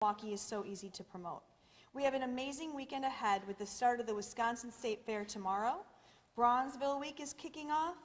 Milwaukee is so easy to promote. We have an amazing weekend ahead with the start of the Wisconsin State Fair tomorrow. Bronzeville Week is kicking off.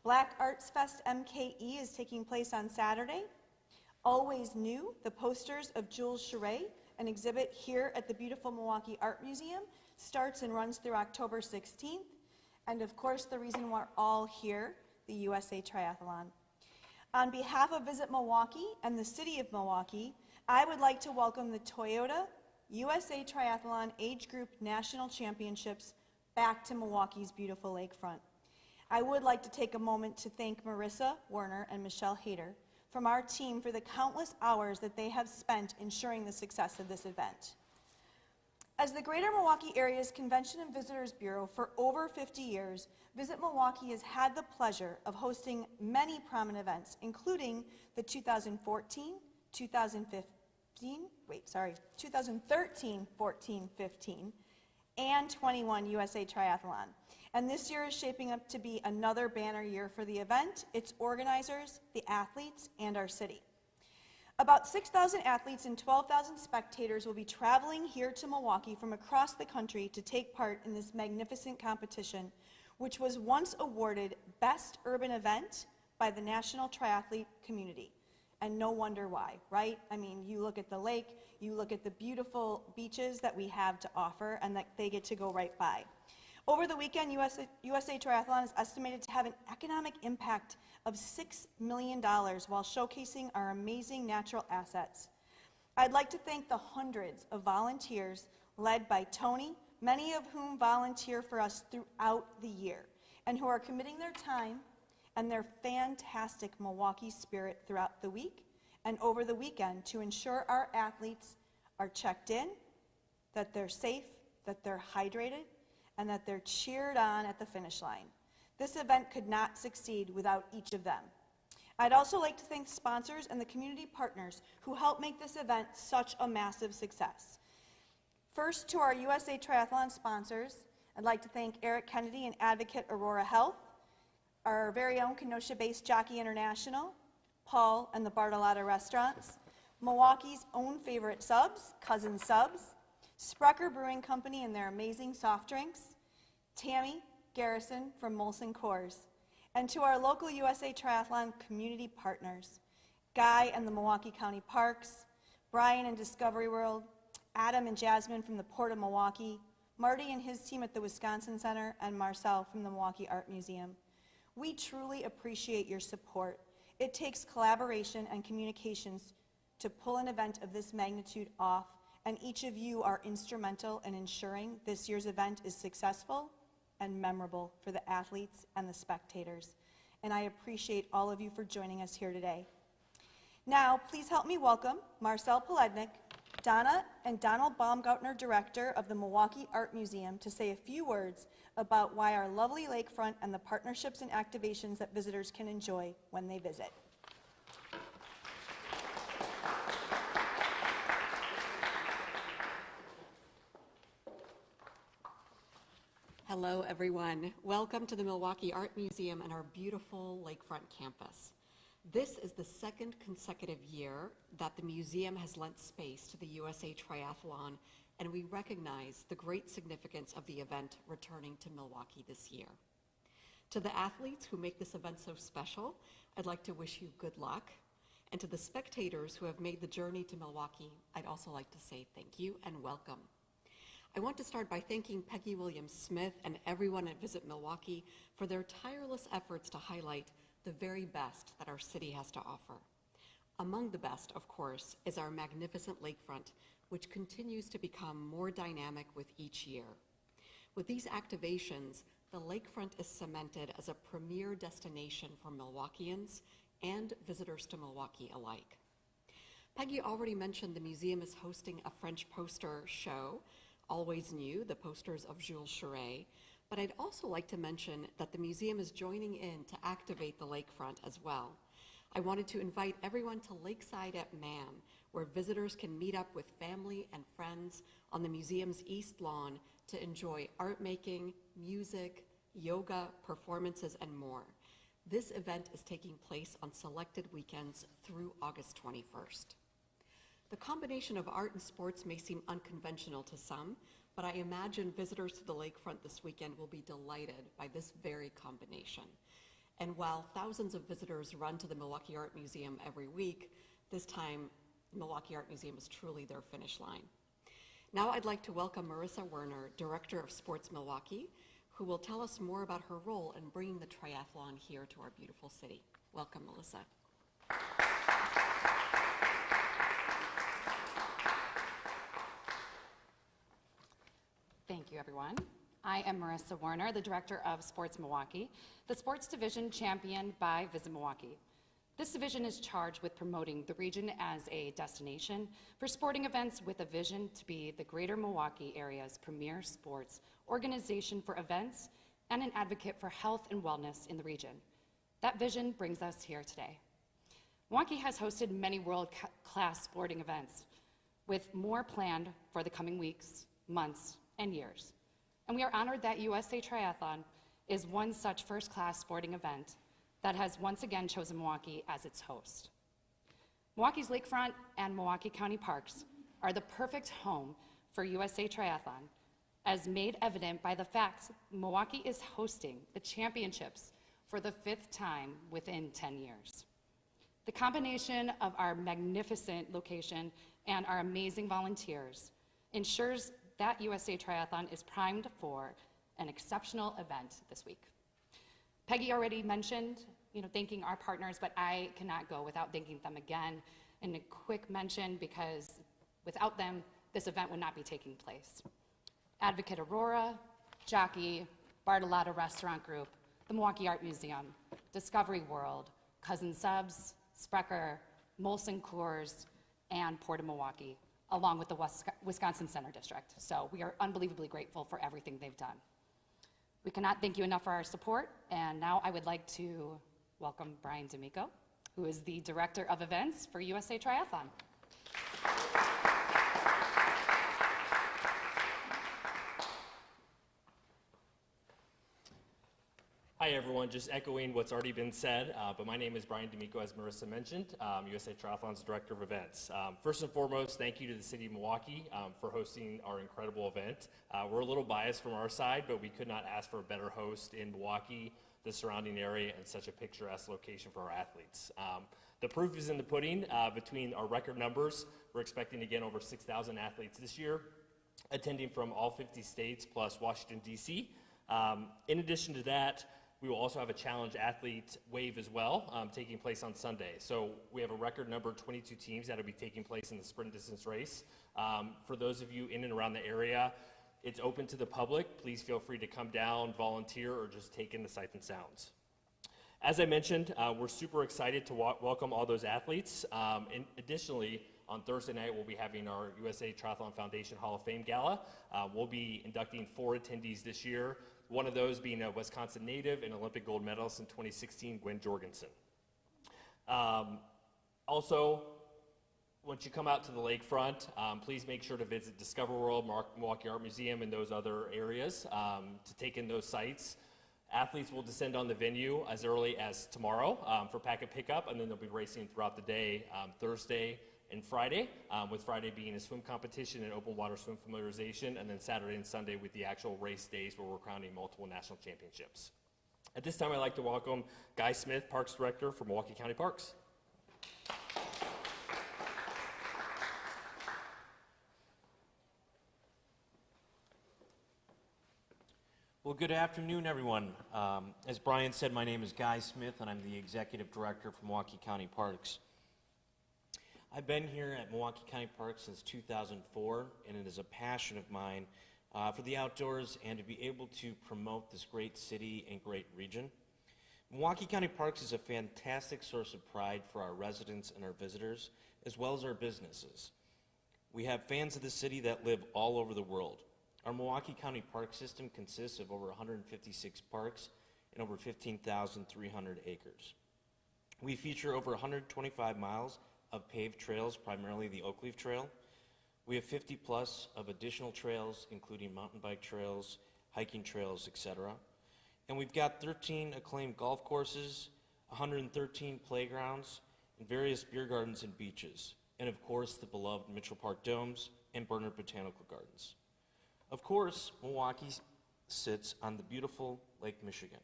Black Arts Fest MKE is taking place on Saturday. Always New, the posters of Jules Charest, an exhibit here at the beautiful Milwaukee Art Museum, starts and runs through October 16th. And of course, the reason we're all here, the USA Triathlon. On behalf of Visit Milwaukee and the City of Milwaukee, I would like to welcome the Toyota USA Triathlon Age Group National Championships back to Milwaukee's beautiful lakefront. I would like to take a moment to thank Marissa Werner and Michelle Hayter from our team for the countless hours that they have spent ensuring the success of this event. As the Greater Milwaukee Area's Convention and Visitors Bureau for over 50 years, Visit Milwaukee has had the pleasure of hosting many prominent events, including the 2013, 14, 15, and 21 USA Triathlon. And this year is shaping up to be another banner year for the event, its organizers, the athletes, and our city. About 6,000 athletes and 12,000 spectators will be traveling here to Milwaukee from across the country to take part in this magnificent competition, which was once awarded Best Urban Event by the National Triathlete Community. And no wonder why, right? I mean, you look at the lake, you look at the beautiful beaches that we have to offer and that they get to go right by. Over the weekend, USA Triathlon is estimated to have an economic impact of $6 million while showcasing our amazing natural assets. I'd like to thank the hundreds of volunteers led by Tony, many of whom volunteer for us throughout the year, and who are committing their time and their fantastic Milwaukee spirit throughout the week and over the weekend to ensure our athletes are checked in, that they're safe, that they're hydrated, and that they're cheered on at the finish line. This event could not succeed without each of them. I'd also like to thank sponsors and the community partners who helped make this event such a massive success. First, to our USA Triathlon sponsors, I'd like to thank Eric Kennedy and Advocate Aurora Health, our very own Kenosha-based Jockey International, Paul and the Bartolotta Restaurants, Milwaukee's own favorite subs, Cousin Subs, Sprecher Brewing Company and their amazing soft drinks, Tammy Garrison from Molson Coors, and to our local USA Triathlon community partners, Guy and the Milwaukee County Parks, Brian and Discovery World, Adam and Jasmine from the Port of Milwaukee, Marty and his team at the Wisconsin Center, and Marcel from the Milwaukee Art Museum. We truly appreciate your support. It takes collaboration and communications to pull an event of this magnitude off, and each of you are instrumental in ensuring this year's event is successful and memorable for the athletes and the spectators. And I appreciate all of you for joining us here today. Now, please help me welcome Marcel Polednik, Donna and Donald Baumgartner, Director of the Milwaukee Art Museum, to say a few words about why our lovely lakefront and the partnerships and activations that visitors can enjoy when they visit. Hello, everyone. Welcome to the Milwaukee Art Museum and our beautiful lakefront campus. This is the second consecutive year that the museum has lent space to the USA Triathlon, and we recognize the great significance of the event returning to Milwaukee this year. To the athletes who make this event so special, I'd like to wish you good luck. And to the spectators who have made the journey to Milwaukee, I'd also like to say thank you and welcome. I want to start by thanking Peggy Williams-Smith and everyone at Visit Milwaukee for their tireless efforts to highlight the very best that our city has to offer. Among the best, of course, is our magnificent lakefront, which continues to become more dynamic with each year. With these activations, the lakefront is cemented as a premier destination for Milwaukeeans and visitors to Milwaukee alike. Peggy already mentioned the museum is hosting a French poster show, Always New, the posters of Jules Charest, but I'd also like to mention that the museum is joining in to activate the lakefront as well. I wanted to invite everyone to Lakeside at Man, where visitors can meet up with family and friends on the museum's east lawn to enjoy art making, music, yoga, performances, and more. This event is taking place on selected weekends through August 21st. The combination of art and sports may seem unconventional to some, but I imagine visitors to the lakefront this weekend will be delighted by this very combination. And while thousands of visitors run to the Milwaukee Art Museum every week, this time the Milwaukee Art Museum is truly their finish line. Now I'd like to welcome Marissa Werner, Director of Sports Milwaukee, who will tell us more about her role in bringing the triathlon here to our beautiful city. Welcome, Melissa. Thank you, everyone. I am Marissa Werner, the Director of Sports Milwaukee, the sports division championed by Visit Milwaukee. This division is charged with promoting the region as a destination for sporting events with a vision to be the greater Milwaukee area's premier sports organization for events and an advocate for health and wellness in the region. That vision brings us here today. Milwaukee has hosted many world-class sporting events, with more planned for the coming weeks, months, and years. And we are honored that USA Triathlon is one such first-class sporting event that has once again chosen Milwaukee as its host. Milwaukee's lakefront and Milwaukee County parks are the perfect home for USA Triathlon, as made evident by the fact Milwaukee is hosting the championships for the 5th time within 10 years. The combination of our magnificent location and our amazing volunteers ensures that USA Triathlon is primed for an exceptional event this week. Peggy already mentioned, thanking our partners, but I cannot go without thanking them again. And a quick mention, because without them, this event would not be taking place. Advocate Aurora, Jockey, Bartolotta Restaurant Group, the Milwaukee Art Museum, Discovery World, Cousin Subs, Sprecher, Molson Coors, and Port of Milwaukee, along with the Wisconsin Center District. So we are unbelievably grateful for everything they've done. We cannot thank you enough for our support, and now I would like to welcome Brian D'Amico, who is the Director of Events for USA Triathlon. Hi everyone, just echoing what's already been said, but my name is Brian D'Amico, as Marissa mentioned, USA Triathlon's Director of Events. First and foremost, thank you to the City of Milwaukee for hosting our incredible event. We're a little biased from our side, but we could not ask for a better host in Milwaukee, the surrounding area, and such a picturesque location for our athletes. The proof is in the pudding. Between our record numbers, we're expecting again over 6,000 athletes this year, attending from all 50 states plus Washington, D.C. In addition to that, we will also have a challenge athlete wave as well, taking place on Sunday. So we have a record number of 22 teams that will be taking place in the sprint distance race. For those of you in and around the area, it's open to the public. Please feel free to come down, volunteer, or just take in the sights and sounds. As I mentioned, we're super excited to welcome all those athletes. And additionally, on Thursday night, we'll be having our USA Triathlon Foundation Hall of Fame Gala. We'll be inducting 4 attendees this year. One of those being a Wisconsin native and Olympic gold medalist in 2016, Gwen Jorgensen. Also, once you come out to the lakefront, please make sure to visit Discover World, Milwaukee Art Museum, and those other areas to take in those sites. Athletes will descend on the venue as early as tomorrow for packet pickup, and then they'll be racing throughout the day, Thursday and Friday, with Friday being a swim competition and open water swim familiarization, and then Saturday and Sunday with the actual race days where we're crowning multiple national championships. At this time, I'd like to welcome Guy Smith, Parks Director for Milwaukee County Parks. Well, good afternoon, everyone. As Brian said, my name is Guy Smith, and I'm the Executive Director for Milwaukee County Parks. I've been here at Milwaukee County Parks since 2004, and it is a passion of mine for the outdoors and to be able to promote this great city and great region. Milwaukee County Parks is a fantastic source of pride for our residents and our visitors, as well as our businesses. We have fans of the city that live all over the world. Our Milwaukee County Park system consists of over 156 parks and over 15,300 acres. We feature over 125 miles of paved trails, primarily the Oakleaf Trail. We have 50 plus of additional trails, including mountain bike trails, hiking trails, etc. And we've got 13 acclaimed golf courses, 113 playgrounds, and various beer gardens and beaches. and of course the beloved Mitchell Park Domes and Bernard Botanical Gardens. Of course, Milwaukee sits on the beautiful Lake Michigan.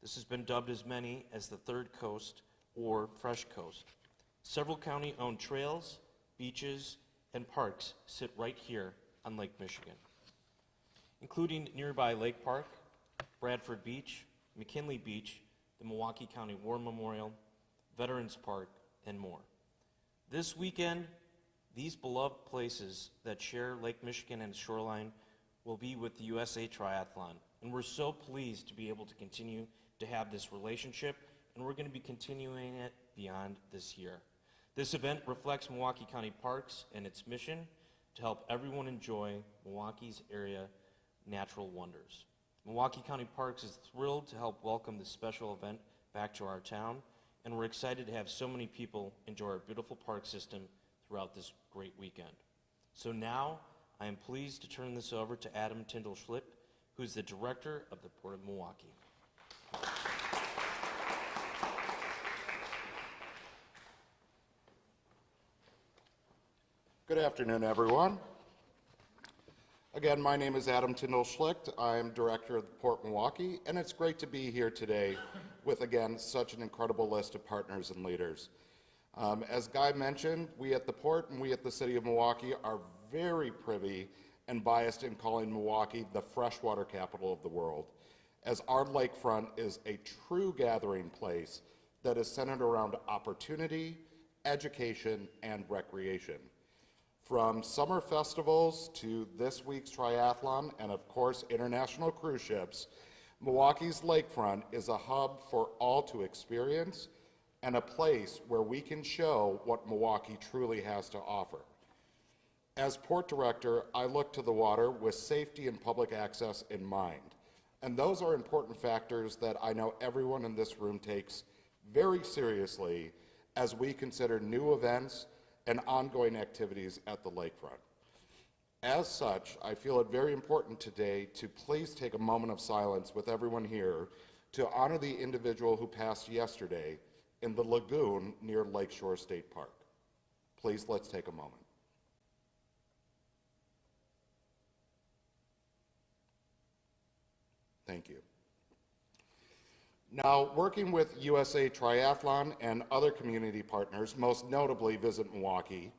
This has been dubbed as many as the Third Coast or Fresh Coast. Several county-owned trails, beaches, and parks sit right here on Lake Michigan, including nearby Lake Park, Bradford Beach, McKinley Beach, the Milwaukee County War Memorial, Veterans Park, and more. This weekend, these beloved places that share Lake Michigan and its shoreline will be with the USA Triathlon, and we're so pleased to be able to continue to have this relationship, and we're going to be continuing it beyond this year. This event reflects Milwaukee County Parks and its mission to help everyone enjoy Milwaukee's area natural wonders. Milwaukee County Parks is thrilled to help welcome this special event back to our town, and we're excited to have so many people enjoy our beautiful park system throughout this great weekend. So now, I am pleased to turn this over to Adam Tyndall-Schlick, who is the Director of the Port of Milwaukee. Good afternoon, everyone. Again, my name is Adam Tyndall-Schlick. I'm Director of the Port Milwaukee, and it's great to be here today with, again, such an incredible list of partners and leaders. As Guy mentioned, we at the Port and we at the City of Milwaukee are very privy and biased in calling Milwaukee the freshwater capital of the world, as our lakefront is a true gathering place that is centered around opportunity, education, and recreation. From summer festivals to this week's triathlon and, of course, international cruise ships, Milwaukee's lakefront is a hub for all to experience and a place where we can show what Milwaukee truly has to offer. As Port Director, I look to the water with safety and public access in mind, and those are important factors that I know everyone in this room takes very seriously as we consider new events and ongoing activities at the lakefront. As such, I feel it very important today to please take a moment of silence with everyone here to honor the individual who passed yesterday in the lagoon near Lakeshore State Park. Please, let's take a moment. Thank you. Now, working with USA Triathlon and other community partners, most notably Visit Milwaukee,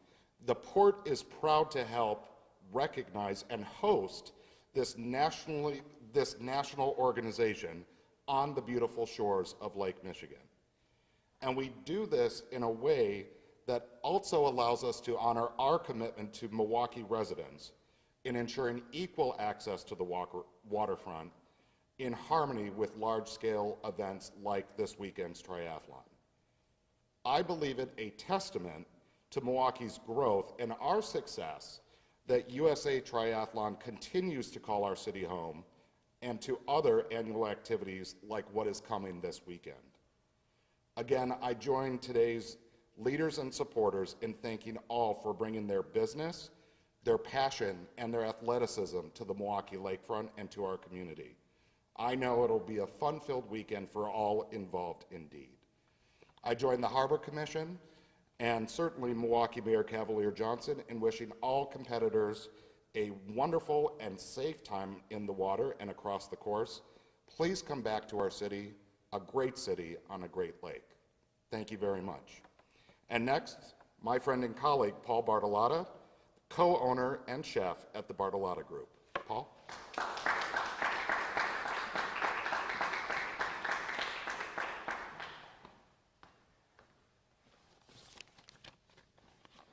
the Port is proud to help recognize and host this national organization on the beautiful shores of Lake Michigan. And we do this in a way that also allows us to honor our commitment to Milwaukee residents in ensuring equal access to the waterfront in harmony with large-scale events like this weekend's triathlon. I believe it a testament to Milwaukee's growth and our success that USA Triathlon continues to call our city home and to other annual activities like what is coming this weekend. Again, I join today's leaders and supporters in thanking all for bringing their business, their passion, and their athleticism to the Milwaukee lakefront and to our community. I know it'll be a fun-filled weekend for all involved indeed. I join the Harbor Commission and certainly Milwaukee Mayor Cavalier Johnson in wishing all competitors a wonderful and safe time in the water and across the course. Please come back to our city, a great city on a great lake. Thank you very much. And next, my friend and colleague, Paul Bartolotta, co-owner and chef at the Bartolotta Group. Paul?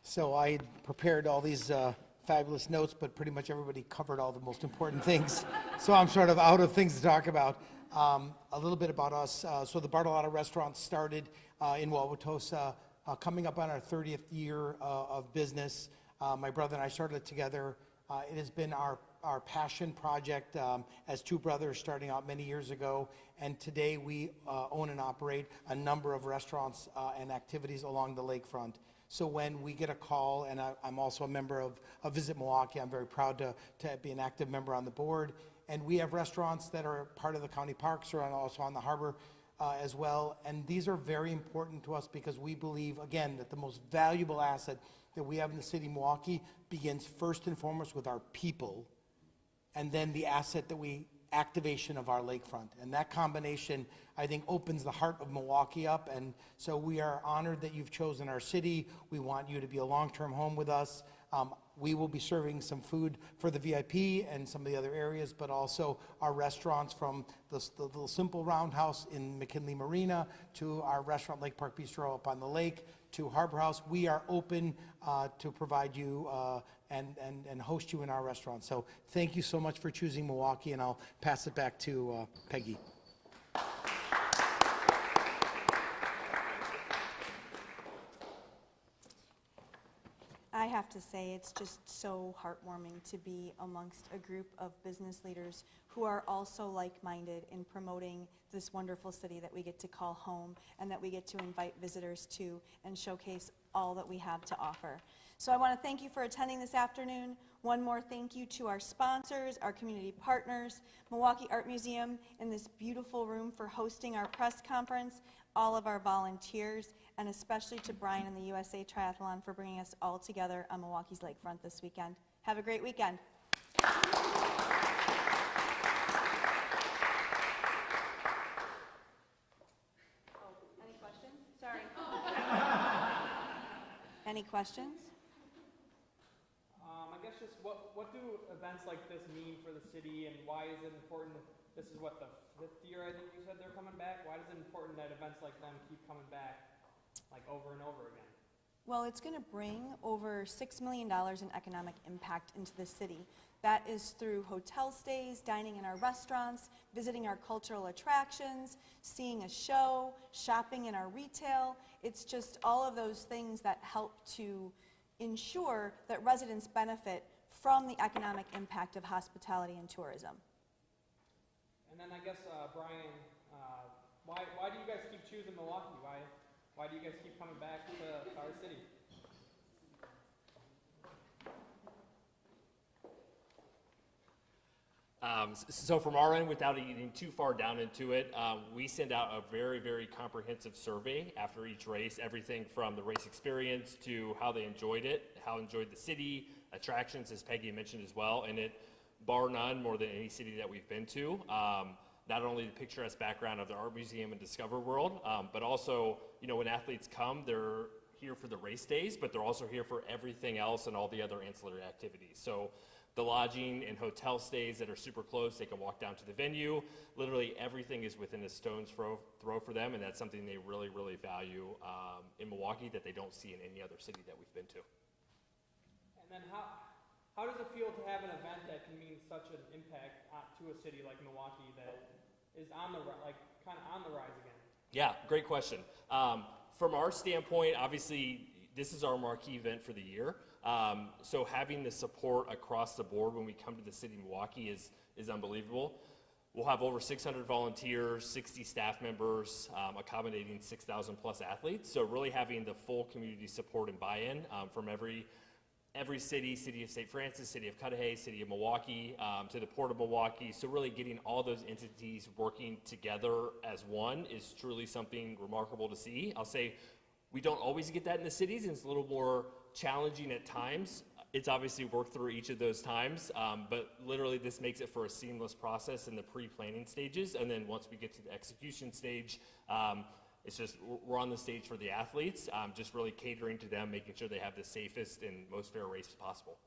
So I had prepared all these fabulous notes, but pretty much everybody covered all the most important things. So I'm sort of out of things to talk about. A little bit about us. So the Bartolotta restaurant started in Wauwatosa, coming up on our 30th year of business. My brother and I started it together. It has been our passion project as two brothers starting out many years ago. And today we own and operate a number of restaurants and activities along the lakefront. So when we get a call, and I'm also a member of Visit Milwaukee, I'm very proud to be an active member on the board. And we have restaurants that are part of the county parks or also on the harbor. as well. And these are very important to us because we believe, again, that the most valuable asset that we have in the city of Milwaukee begins first and foremost with our people, and then the asset that we activation of our lakefront. And that combination, I think, opens the heart of Milwaukee up. And so we are honored that you've chosen our city. We want you to be a long-term home with us. We will be serving some food for the VIP and some of the other areas, but also our restaurants, from the little simple roundhouse in McKinley Marina to our restaurant Lake Park Bistro up on the lake to Harbor House. We are open to provide you and host you in our restaurant. So thank you so much for choosing Milwaukee, and I'll pass it back to Peggy. I have to say, it's just so heartwarming to be amongst a group of business leaders who are also like-minded in promoting this wonderful city that we get to call home and that we get to invite visitors to and showcase all that we have to offer. So I want to thank you for attending this afternoon. One more thank you to our sponsors, our community partners, Milwaukee Art Museum in this beautiful room for hosting our press conference, all of our volunteers, and especially to Brian and the USA Triathlon for bringing us all together on Milwaukee's lakefront this weekend. Have a great weekend. Any questions? Sorry. Any questions? I guess just what do events like this mean for the city, and why is it important? This is what, the 5th year I think you said they're coming back. Why is it important that events like them keep coming back like over and over again? Well, it's going to bring over $6 million in economic impact into the city. That is through hotel stays, dining in our restaurants, visiting our cultural attractions, seeing a show, shopping in our retail. It's just all of those things that help to ensure that residents benefit from the economic impact of hospitality and tourism. And then I guess, Brian, why do you guys keep choosing Milwaukee? Why do you guys keep coming back to our city? So from our end, without getting too far down into it, we send out a very, very comprehensive survey after each race, everything from the race experience to how they enjoyed it, how enjoyed the city, attractions, as Peggy mentioned as well, and it, bar none, more than any city that we've been to. Not only the picturesque background of the Art Museum and Discover World, but also, you know, when athletes come, they're here for the race days, but they're also here for everything else and all the other ancillary activities. So the lodging and hotel stays that are super close, they can walk down to the venue. Literally everything is within a stone's throw for them, and that's something they really, really value in Milwaukee that they don't see in any other city that we've been to. And then how does it feel to have an event that can mean such an impact to a city like Milwaukee that is on the kind of on the rise again? Yeah, great question. From our standpoint, obviously, this is our marquee event for the year. So having the support across the board when we come to the city of Milwaukee is unbelievable. We'll have over 600 volunteers, 60 staff members, accommodating 6,000 plus athletes. So really having the full community support and buy-in from every city, City of St. Francis, City of Cudahy, City of Milwaukee, to the Port of Milwaukee. So really getting all those entities working together as one is truly something remarkable to see. I'll say we don't always get that in the cities, and it's a little more challenging at times. It's obviously worked through each of those times, but literally this makes it for a seamless process in the pre-planning stages. And then once we get to the execution stage, it's just, we're on the stage for the athletes, just really catering to them, making sure they have the safest and most fair race possible.